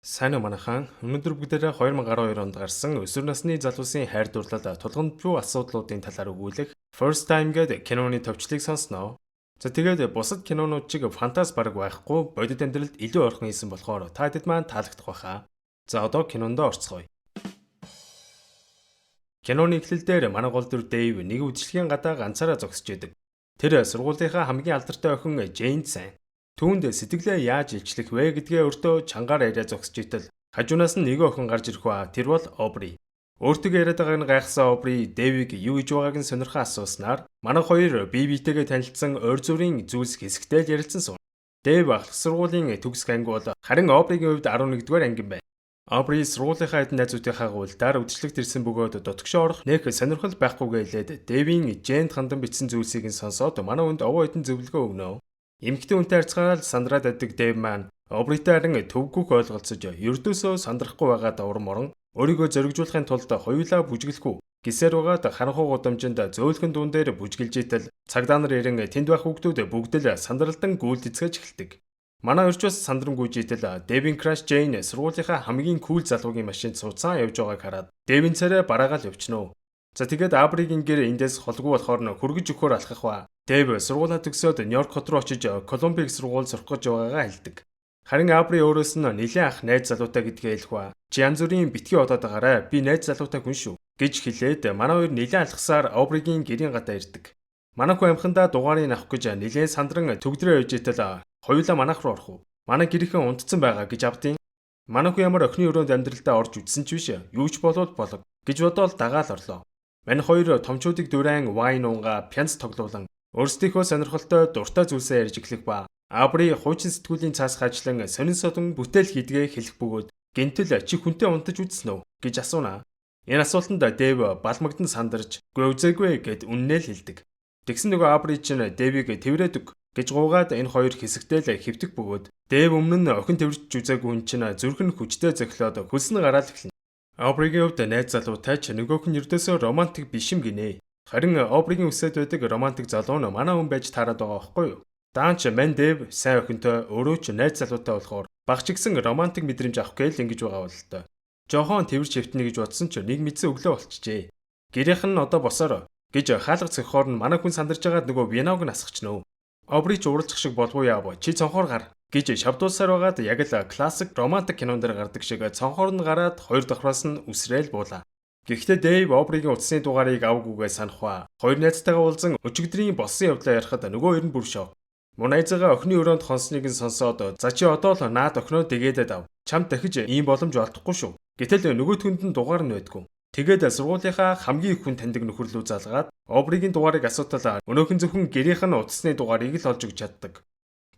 Сайн уу манайхан. Өнөөдөр бүгдээрээ 2012 онд гарсан өсвөр насны залуусын хайр дурлал тулгамдгүй асуудлуудын талаар өгүүлэх First Time гэдэг киноны төвчлийг сонсноо. За тэгээд бусад кинонууд чиг фантаз бараг байхгүй бодит амьдралд илүү ойрхон хийсэн болохоор та хэд маань таалагдах байхаа. За одоо кинонд орцгоё. Киноны эхлэл дээр манай гол дүр Дэйв нэг үдшилгийн гадаа ганцаараа зогсож идэг. Тэр сургуулийнхаа хамгийн алдартай охин Джейн сайн. Түүнд сэтгэлээ яаж илчлэх вэ гэдгээ өөртөө чангаар яриа зогсож итэл хажуунаас нь нэг охин гарч ирэх ба тэр бол Обри. Өөртөө яриад байгааг нь гайхсан Обри Дэвиг юу гэж байгааг нь сонирхон асууснаар манай хоёр бие биетэйгээ танилцсан ойр зүрийн зүйлс хэсэгтэй л ярилцсан сууна. Дэв ахлах сургуулийн төгсг анги бол харин Обригийн хувьд 11-р анги юм байна. Обри сургуулийнхаа эд найзуудынхаа гуйлдаар үдшилтэд ирсэн бөгөөд дотгошоо орох нэг сонирхол байхгүйгээ хэлээд Дэвийн Жэнд хандан бичсэн зүйлсийг нь сонсоод манай хүнд овоо хэдэн зөвлөгөө өгнө. Эмэгтэй үнтэй харьцаагаар сандраад байдаг Дэв маань Обритай харин төвгүүх ойлголцож ердөөсөө сандрахгүй байгаа даврам орон өөрийгөө зоригжуулахын тулд хоёулаа бүжгэлэхгүй гисээр байгаад харанхуй гудамжинд зөөлхөн дуун дээр бүжгэлж итэл цагдаа нар ирэн тэнд байх хүүхдүүд бүгд л сандралдан гүйлдэцгэж эхэлдэг. Манай өрч бас сандрангуйж итэл Дэвин краш Джейн сургуулийнхаа хамгийн кул залуугийн машинд суудсан явж байгааг хараад Дэвин царай бараагаал явчихно. За тэгээд Абригийн гэр эндээс холгүй болохоор хөргөж өгөхөөр алхах ба Дэв сургуулаа төгсөөд Нью-Йорк хот руу очиж Колумбиг сургууль сурах гэж байгаагаа хэлдэг. Харин Абри өөрөөс нь нэлээд ах найз залуутай гэдгээ хэлэх ба чи янз бүрийн битгий одоод байгаарай би найз залуутай хүн шүү гэж хэлээд манай хоёр нэлээд алхсаар Абригийн гэрийн гадаа ирдэг. Манай хүн амхандаа дугаарыг авах гэж нэлээд сандран төгдрөө явж итэл хоёулаа манайх руу орох уу? Манай гэрийнхэн унтцсан байгаа гэж авдیں۔ Манай хүн ямар охины өрөөнд амьдралдаа орж үтсэн ч биш юу ч болоод болог гэж бодоод дагаал орлоо. Мань хоёр томчуудыг дурайн вайн уунга пянц тоглоулан өөрсдийнхөө сонирхолтой дуртай зүйлсээ ярьж эхлэх ба Абри хуучин сэтгүүлийн цаас хаачлан сонин содон бүтээл хийдгээ хэлэх бөгөөд гинтэл чи хүнтэй унтаж үзсэн үү гэж асууна. Энэ асуултанд Дэв балмагдан сандарч "Гүй үзээгүй" гэд үннээ л хэлдэг. Тэгсэн нөгөө Абри чинь Дэвийг тэрвэрэдэг гэж гуугаад энэ хоёр хэсэгтэй л хэвтэх бөгөөд Дэв өмнө нь охин тэрвэрч үзээгүй хүн чинь зүрх нь хүчтэй зөхлөөд хөлс нь гараад эхэлнэ. Обригийн хувьд найз залуутай ч нөгөөх нь ердөөсөө романтик биш юм гинэ. Харин Обригийн үсэд байдаг романтик залуу нь манай хүн байж таарад байгаа байхгүй юу? Даанч мань Дэв сайн охинтой өөрөө ч найз залуутай болохоор багч гисэн романтик мэдрэмж авах гээл ингэж байгаа бол тоо. Жохон тэрвэрч хэвтнэ гэж бодсон ч нэг мэдсэн өглөө болчихжээ. Гэрийнх нь одоо босоор гэж хаалга цохоор нь манай хүн сандарч байгаад нөгөө Виног нь асгачнөө. Обри ч уралцах шиг болов яав чи цонхоор гар гэж шавдуулсаар байгаад яг л классик романтик кинон дээр гардаг шиг цонхоор нь гараад хоёр давхраас нь үсрээл буулаа. Гэхдээ Дэйв Обригийн утасны дугаарыг авгүйгээ санах ба хоёр найзтайгаа уулзан өчигдрийн болсон явдлаа ярихад нөгөө хоёр нь бүр шок. Мөн найзаагаа охины өрөөнд хонсныг нь сонсоод за чи одоо л наад охиноо дэгээдэд ав. Чамд дахиж ийм боломж олдохгүй шүү. Гэтэл нөгөөдгөнд нь дугаар нь байдгүй. Тэгээд сургуулийнхаа хамгийн их хүн таньдаг нөхөр рүү залгаад Обригийн дугаарыг асуутал өнөөхөн зөвхөн гэрийнх нь утасны дугаарыг л олж өгч чаддаг.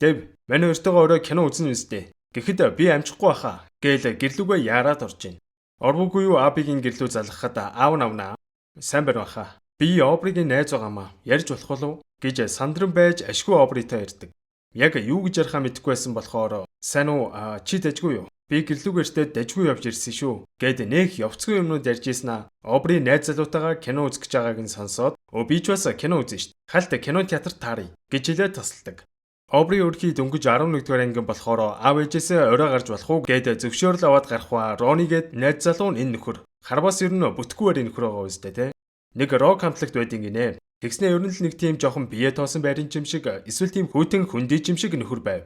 Дэв, манай өөртөөгөө орой кино үзнэ үстэй. Гэхэд би амжихгүй баха гээл гэрлүүгээ яарад орж ийн. Орвгүй юу Абигийн гэрлүү залгахад аав навнаа. Сайн байна баха. Би Обригийн найз байгаамаа. Ярьж болох болов гэж сандран байж ашгүй Обритой ярьдаг. Яг юу гэж ярихаа мэдэхгүй байсан болохоор сайн уу чи дэжгүй юу? Би гэрлүүгээртээ дэжгүй явж ирсэн шүү. Гэд нэх явцгүй юмнууд ярьж ийснаа. Обри найз залуутайгаа кино үзэж байгааг нь сонсоод би ч бас кино үзнэ шүү. Хальт кино театрт тааръя гэж хэлээд тасалдаг. Обри өөрхий дөнгөж 11-р анги болохоор аав ээжээсээ орой гарч болох уу гэд зөвшөөрөл аваад гарах ба Рони гэд найз залуу нь энэ нөхөр. Харбас ер нь бүтггүй барийн нөхөр байгаа үстэй те. Нэг рок комплект байдгийн гинэ. Тэгснээ ер нь л нэг тийм жоохон бие тоосон байрын юм шиг эсвэл тийм хөтөн хүндий юм шиг нөхөр байв.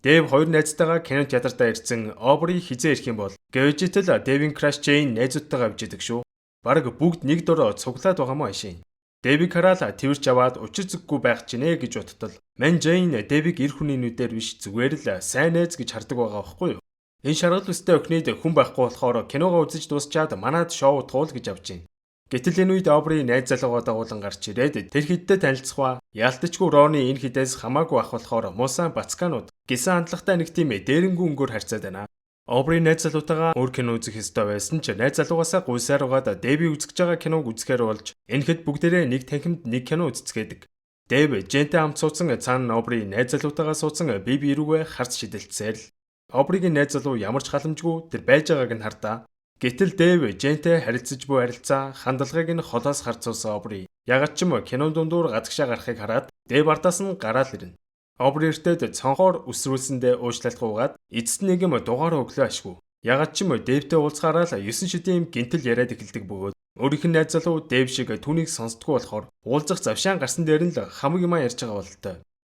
Дэв хоёр найзтайгаа кино театртаа ирсэн Обри хизээ ирэх юм бол гэвжитэл Дэвин краш Джейн найзуудтайгаа авч идэг шүү. Бараг бүгд нэг дор цуглаад байгаа мó ашийн. Дэвиг хараад тэрвэрч аваад учир зүггүй байх ч нэ гэж бодтол мань Джейн Дэвиг эр хүний нүдээр биш зүгээр л сайн найз гэж хардаг байгаа байхгүй юу. Энэ шаргал үстэй охиныг хүн байхгүй болохоор киногоо үзэж дуусчаад манад шоу туул гэж авч ийн. Гэтэл энэ үед Обри найз залуугаа дагуулan гарч ирээд тэр хидтэй танилцах ба яалтчгүй Рони энэ хидээс хамаагүй ах болохоор муусан бацканууд гисэн хандлагатай нэг тийм дээрэнгүү өнгөөр харьцаад байна. Обри найз залуутайгаа өөр кино үзэх ёстой байсан ч найз залуугаасаа гуйсаар угаад Дэви үзэж байгаа киног үзэхээр болж энэ хэд бүгдээрээ нэг танхимд нэг кино үзцгээдэг. Дэв Жэнтэй хамт суудсан цаана Обри найз залуутайгаа суудсан бие биерүүгээ харц шидэлцээр л Обригийн найз залуу ямар ч халамжгүй тэр байж байгааг нь хардаа. Гэтэл Дэв Жэнтэй харилцаж буй харилцаа хандлагыг нь холоос харцуулсан Обри ягаад ч юм кинон дундуур гадагшаа гарахыг хараад Дэв ардаас нь гараал ирнэ. Обри эртээд цонхоор үсрүүлсэндээ уучлалт гуугаад эцэст нэг юм дугаар өглөө ашгүй. Ягаад ч юм уу Дэвтэй уулзгаараа л 9 шидийн гинтэл яриад эхэлдэг бөгөөд өөрийнх нь найз залуу Дэв шиг түүнийг сонсдгоо болохоор уулзах завшаан гарсан дээр нь л хамаг юм ярьж байгаа бололтой.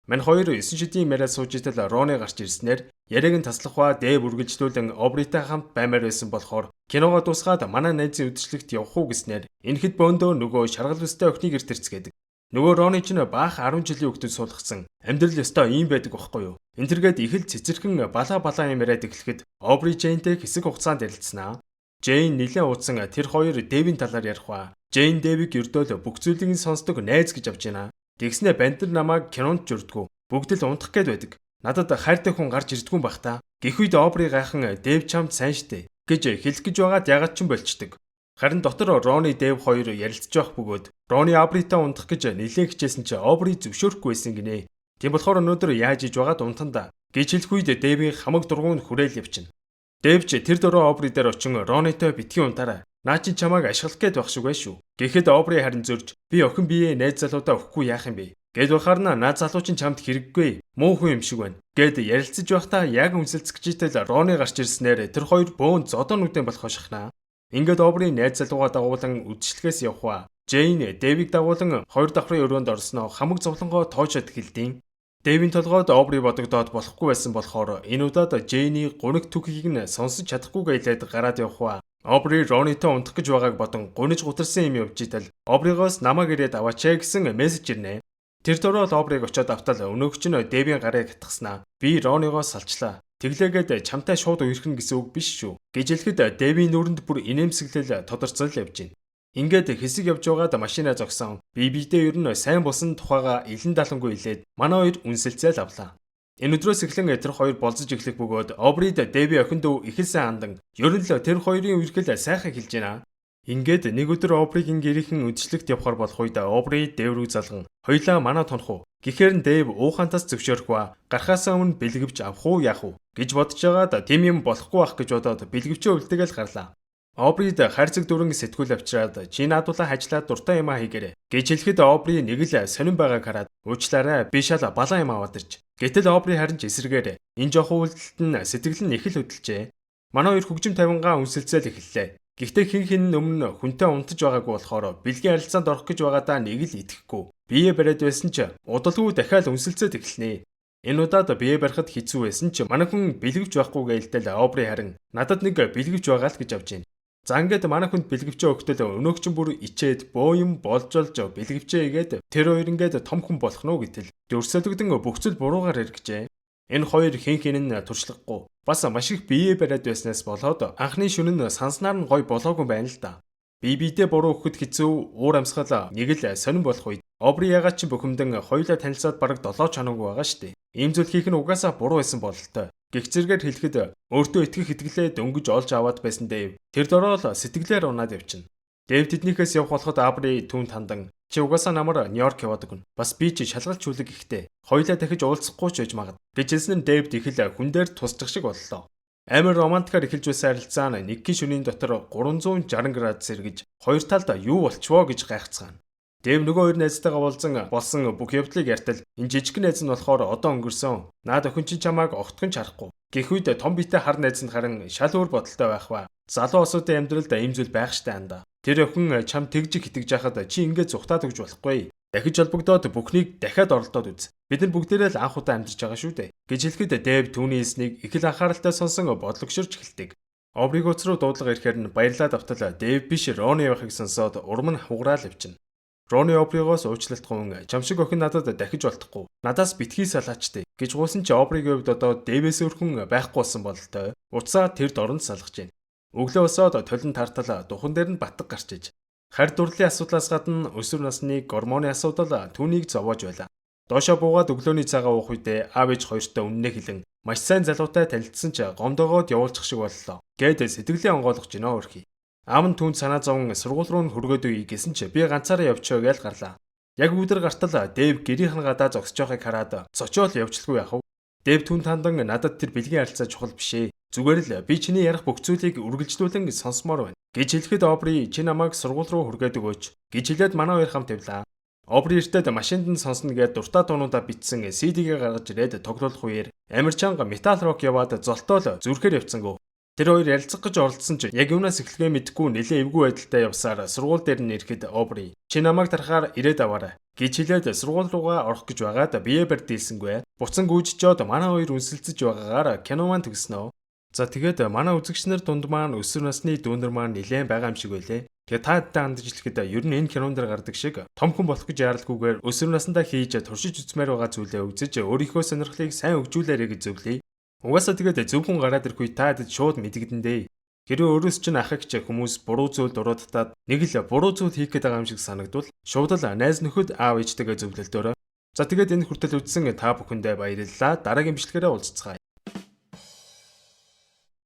Мань хоёр 9 шидийн яриад сууж итэл Рони гарч ирснээр яриаг нь таслах ба Дэв үргэлжлүүлэн Обритай хамт баймаар байсан болохоор киногоо дуусгаад манай найзын үдшилтэд явах уу гэснээр энэхэд бөөндөө нөгөө шаргал өстэй охиныг эрт ирцгээдэг. Нөгөө Рони ч баах 10 жилийн хөлтөд суулгацсан амьдрал ёстой ийм байдаг байхгүй юу? Энтергээд их л цэцэрхэн балаа юм яриад эхлэхэд Обри Джейнтэй хэсэг хугацаанд ярилцсанаа. Джейн нилээн уудсан тэр хоёр Дэвийн талаар ярих ба Джейн Дэвийг ердөөл бүх зүйлийг сонсдог найз гэж авч байна. Тэгснэ банд нар намайг кинонд журдгүү. Бүгд л унтах гээд байдаг. Надад хайртай хүн гарч ирдгүүн бах та. Гэх үед Обри гайхан Дэв чамд сайн штэ гэж хэлэх гэж байгаад ягаад ч юм болчдөг. Харин дотор Рони Дэв хоёр ярилцж байх бөгөөд Рони Обритай унтах гэж нилээн хичээсэн чи Обри зөвшөөрөхгүй байсан гинэ. Тийм болохоор өнөөдөр яаж иж байгаад унтанда гэж хэлэх үед Дэвийн хамаг дургуун хүрээл явчихна. Дэв ч тэр дөрөө Обри дээр очин Ронитой битгий унтаарай. Наа чи чамайг ашиглах гээд байх шиг байх шүү. Гэхэд Обри харин зөрж би охин бие найз залуудаа өгөхгүй яах юм бэ? Гэд бахарна наад залуу чинь чамд хэрэггүй. Муу хүн юм шиг байна. Гэд ярилцаж байхдаа яг үнсэлцгчийтэл Рони гарч ирснээр тэр хоёр бөөн зодоонуудын болох шахнаа. Ингээд Обри найз залуугаа дагуулan үдшилгээс явхва. Джейн Дэвийг дагуулan хоёр давхрын өрөөнд орсноо хамаг зовлонгоо тоочод эхэлдэв. Дэвийн толгойд Обри бодогдоод болохгүй байсан болохоор энэ удаад Джейний гуниг түгхийг нь сонсож чадахгүйгээ хэлээд гараад явхва. Обри Ронитой унтах гэж байгааг бодон гуниж гутарсан юм явж идэл Обригоос намайг ирээд аваачаа гэсэн мессеж ирнэ. Тэр дөрөөл Обриг очиод автал өнөөгч нь Дэвийн гарыг хатгаснаа. Би Ронигоос салчлаа. Тэглээгээд чамтай шууд үерхэн гэсэн үг биш шүү. Гэж хэлэхэд Дэвийн нүрэнд бүр инээмсэглэл тодорцол явж байна. Ингээд хэсэг явж байгаад машинаа зогсон. Бидээ ер нь сайн болсон тухайга илэн далангүй хэлээд манай хоёр үнсэлцэл авлаа. Энэ өдрөөс эхлэн тэр хоёр болзож эхлэх бөгөөд Обрид Дэви охин дүү их л сайн хандан. Ер нь л тэр хоёрын үерхэл сайхан хэлж байна. Ингээд нэг өдөр Обригийн гэрийнхэн үдшилтэд явхаар болох үед Обри Дэв рүү залган хоёлаа манай тонох уу. Гэхээр Дэв уухантаас зөвшөөрөх ба гарахаас өмнө бэлгэвч авах уу яах уу гэж бодож байгаад тийм юм болохгүй байх гэж бодоод бэлгэвчээ үлдэгээл гарлаа. Обрид хайрцаг дүрэн сэтгүүл авчираад чи наадуулаа хажлаад дуртай юм хийгээрэй гэж хэлэхэд Обри нэг л сонирн байгааг хараад уучлаарай би шал балаа юм аваад ирж. Гэтэл Обри харин ч эсэргээр энэ жоохон үйлдэлт нь сэтгэл нь их л хөдөлжээ. Манай хоёр хөгжим тавингаа үнсэлцэл эхэллээ. Гэхдээ хин өмнө хүнтэй унтаж байгаагүй болохоор бэлгийн харилцаанд орох гэж байгаадаа нэг л итгэхгүй. Бие бариад байсан ч удалгүй дахиад үнсэлцээд эхэлнэ. Энэ удаад бие барихад хэцүү байсан ч манай хүн бэлгэвч байхгүйгээ хэлтэл Обри харин надад нэг бэлгэвч байгаа л гэж авч байна. За ингээд манай хүнд бэлгэвчээ өгтөл өнөөгч нь бүр ичээд боо юм болж бэлгэвчээ игээд тэр хоёр ингээд том хүн болох нь гэтэл дөрсөлдөгдөн бүх зүйл буруугаар хэрэгжээ. Энэ хоёр хин нь туршлагагүй бас маш их бие бариад байснаас болоод анхны шөнө нь санснаар нь гой болоогүй байна л да. Бидээ буруу өгөхөд хэцүү уур амьсгал нэг л сонирн болох үед Обри ягаад ч бөхөмдөн хоёулаа танилцаад бараг 7 чанаагүй байгаа штэ. Ийм зүйл хийх нь угаасаа буруу байсан бололтой. Гэх зэрэгээр хэлэхэд өөртөө итгэх итгэлээ дөнгөж олж аваад байсан Дэв. Тэр дөрөөл сэтгэлээр унаад явчихна. Дэв тэднийхээс явах болоход Обри түүнд хандан чи угаасаа намар Нью-Йорк яваад өгнө. Бас би чи шалгалт чүлэг ихтэй. Хоёулаа дахиж уулзахгүй ч байж магад. Гэж хэлсэн нь Дэвд их л хүн дээр тусчих шиг боллоо. Амар романтикаар эхэлж байсан харилцаа нь нэг шөнийн дотор 360 градус сэргэж хоёр талд юу болчихвоо гэж гайхацгаана. Дэв нөгөө хоёр найзтайгаа болсон бүх явдлыг ярьтал энэ жижиг найз нь болохоор одоо өнгөрсөн. Наад охин чинь чамааг огтхон чарахгүй. Гэх үед том биетэй хар найз нь харин шал өөр бодолтой байх ба. Залуу осуудын амьдралд ийм зүйл байх штэ анда. Тэр охин чам тэгж итгэж яхад чи ингээд зүхтаад өгч болохгүй. Дахиж холбогдоод бүхнийг дахиад оролдоод үз. Бид нар бүгдээрээ л анх удаа амьдарч байгаа шүү дээ. Гэж хэлэхэд Дэв түүний хэлснийг их л анхааралтай сонсон бодлогшорч эхэлдэг. Обригоц руу дуудлага ирэхээр нь баярлаад автал Дэв биш Рони явахыг сонсоод урам нь хугараал явчихна. Рони Обригоос уучлалтгүй чам шиг охин надад дахиж болтохгүй. Надаас битгий салаачтай гэж гуйсан чи Обригийн хувьд одоо Дэвээс өрхөн байхгүй болсон бололтой. Уцаа тэр дорнд салгаж байна. Өглөө босоод толон тартал духан дээр нь батг гарч иж. Харь дурлалын асуудлаас гадна өсвөр насны гормоны асуудал түүнийг зовоож байлаа. Доошоо буугаад өглөөний цагаа уух үедээ аав ээж хоёртой үннээ хэлэн маш сайн залуутай танилцсан ч гомдоогоод явуулчих шиг боллоо. Гээд сэтгэлээ онгойлгож гинөө өрхий. Аав нь түүнд санаа зовн сургууль руу хөргөөд үе гэсэн ч би ганцаараа явчихё гэж гарлаа. Яг өдөр гартал Дэв гэрийнх нь гадаа зогсож байгааг хараад цочоол явчихлгүй яах вэ? Дэв түүнд хандан надад тэр бэлгийн харилцаа чухал бишээ. Зүгээр л би чиний ярих бүх зүйлийг үргэлжлүүлэн сонсомоор байна. Гэж хэлэхэд Обри чи намайг сургууль руу хүргээд өгөөч гэж хэлээд манай хоёр хамт явлаа. Обри эртээд машинд нь сонсно гээд дуртай дуунуудаа битсэн CD-гээ гаргаж ирээд тоглох үеэр амар чанга метал рок яваад золтоол зүрхээр явцсангөө. Тэр хоёр ярилцах гэж оролцсон ч яг юунаас эхлэхээ мэдэхгүй нэлээд эвгүй байдалтай явсаар сургууль дээр нь ирэхэд Обри "Чи намайг тарахаар ирээд аваарай" гэж хэлээд сургууль руугаа орох гэж байгаад бие барьдилсангүй. Буцан гүйжчиод манай хоёр үнсэлцэж байгаагаар кино маань төгснөө. За тэгээд манай үзэгч нар дунд маань өсвөр насны дүүнер маань нэлээд байгаа юм шиг байлээ. Тэгээ та дэдээ хандж хэлэхэд ер нь энэ кинон дээр гардаг шиг том хүн болох гэж яаралгүйгээр өсвөр насндаа хийж туршиж үзмээр байгаа зүйлээ үзэж өөрийнхөө сонирхлыг сайн хөгжүүлээрэй гэж зөвлөе. Угаасаа тэгээд зөв хүн гараад ирэх үе та дэд шууд мэдэгдэн дээ. Хэрвээ өөрөөс чинь ахагч хүмүүс буруу зүйл дуруудтаад нэг л буруу зүйл хийх гээд байгаа юм шиг санагдвал шууд л найз нөхөд аав ээжтэйгээ зөвлөлдөөрэй. За тэгээд энэ хүртэл үзсэн та бүхэндээ баярлалаа. Дараагийн бичлэгээрээ уулзцгаая.